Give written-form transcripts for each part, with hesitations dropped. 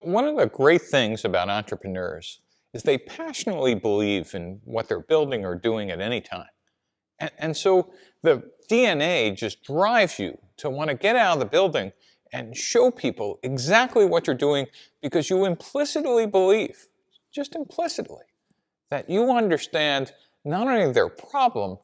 One of the great things about entrepreneurs is they passionately believe in what they're building or doing at any time. And so the DNA just drives you to want to get out of the building and show people exactly what you're doing because you implicitly believe, just implicitly, that you understand not only their problem,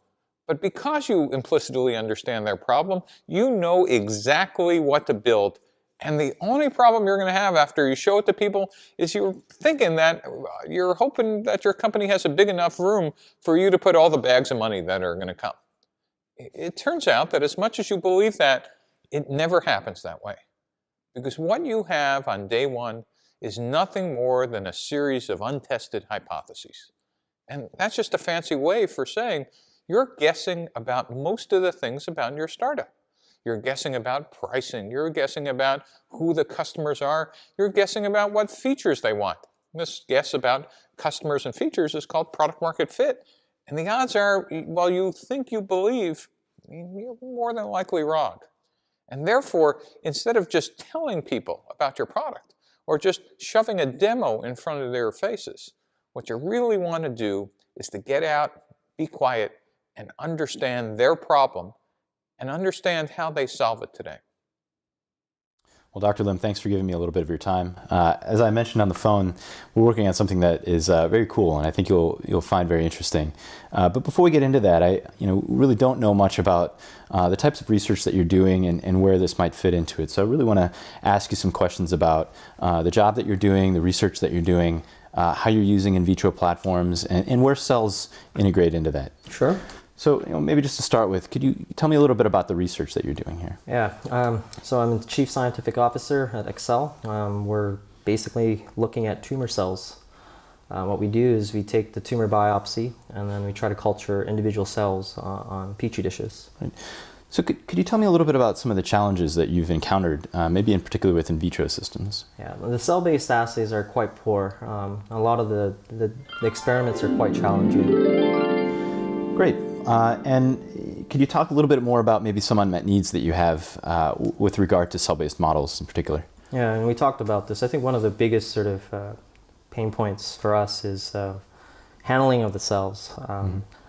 but because you implicitly understand their problem, you know exactly what to build. And the only problem you're going to have after you show it to people is you're thinking that you're hoping that your company has a big enough room for you to put all the bags of money that are going to come. It turns out that as much as you believe that, it never happens that way. Because what you have on day one is nothing more than a series of untested hypotheses. And that's just a fancy way for saying you're guessing about most of the things about your startup. You're guessing about pricing. You're guessing about who the customers are. You're guessing about what features they want. This guess about customers and features is called product market fit. And the odds are, while you think you believe, you're more than likely wrong. And therefore, instead of just telling people about your product or just shoving a demo in front of their faces, what you really want to do is to get out, be quiet, and understand their problem and understand how they solve it today. Well, Dr. Lim, thanks for giving me a little bit of your time. As I mentioned on the phone, we're working on something that is very cool, and I think you'll find very interesting. But before we get into that, I really don't know much about the types of research that you're doing and where this might fit into it. So I really want to ask you some questions about the job that you're doing, the research that you're doing, how you're using in vitro platforms, and where cells integrate into that. Sure. So maybe just to start with, could you tell me a little bit about the research that you're doing here? Yeah, so I'm the Chief Scientific Officer at Excel. We're basically looking at tumor cells. What we do is we take the tumor biopsy and then we try to culture individual cells on Petri dishes. Right. So could you tell me a little bit about some of the challenges that you've encountered, maybe in particular with in vitro systems? Yeah, the cell-based assays are quite poor. A lot of the experiments are quite challenging. Great. And could you talk a little bit more about maybe some unmet needs that you have with regard to cell-based models in particular? Yeah, and we talked about this. I think one of the biggest sort of pain points for us is handling of the cells.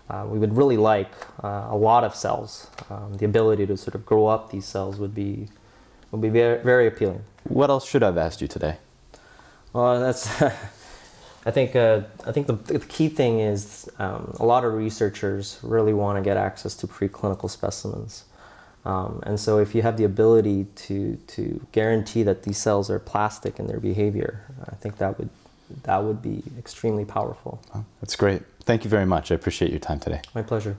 We would really like a lot of cells. The ability to sort of grow up these cells would be very, very appealing. What else should I have asked you today? Well, that's I think the key thing is a lot of researchers really want to get access to preclinical specimens. And so if you have the ability to guarantee that these cells are plastic in their behavior, I think that would be extremely powerful. Oh, that's great. Thank you very much. I appreciate your time today. My pleasure.